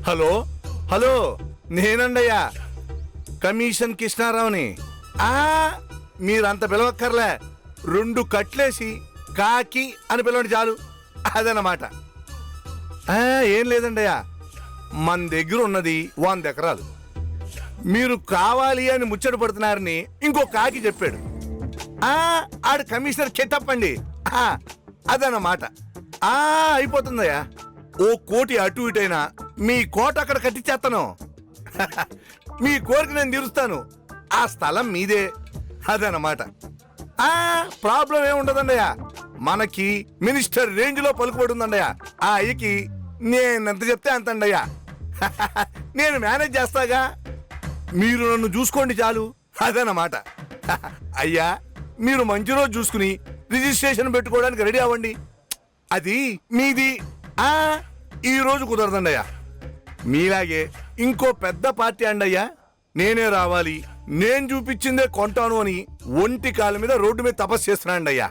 Hello hello, నేనండయ్యా commission కృష్ణారావుని. మీరంత పిలవక్కర్లే, 2 కట్లేసి కాకి అని పిలవండి చాలు. అదన్నమాట. ఏం లేదండయ్యా, మన దగ్గర ఉన్నది 100 ఎకరాలు. మీరు కావాలి అని ముచ్చట పడుతున్నారని ఇంకో కాకి చెప్పాడు. ఆడు కమిషనర్ కెట్టప్పండి. అదన్నమాట. అయిపోతుందయ్యా. 1 కోటి అటు ఇటైనా మీ కోట అక్కడ కట్టించేస్తాను. మీ కోరిక నేను తీరుస్తాను. ఆ స్థలం మీదే. అదన్నమాట. ప్రాబ్లం ఏముండదండయ్యా. మనకి మినిస్టర్ రేంజ్ లో పలుకుబడి ఉందండయ్యా. ఆ అయ్యకి నేనెంత చెప్తే అంత అండయ్యా. నేను మేనేజ్ చేస్తాగా, మీరు నన్ను చూసుకోండి చాలు. అదన్నమాట. అయ్యా, మీరు మంచి రోజు చూసుకుని రిజిస్ట్రేషన్ పెట్టుకోవడానికి రెడీ అవ్వండి. అది మీది. ఈ రోజు కుదరదండయ్యా. మీలాగే ఇంకో పెద్ద పార్టీ అండయ్యా. నేనే రావాలి, నేను చూపించిందే కొంటాను అని ఒంటి కాళ్ళ మీద రోడ్డు మీద తపస్సు చేస్తున్నాండయ్యా.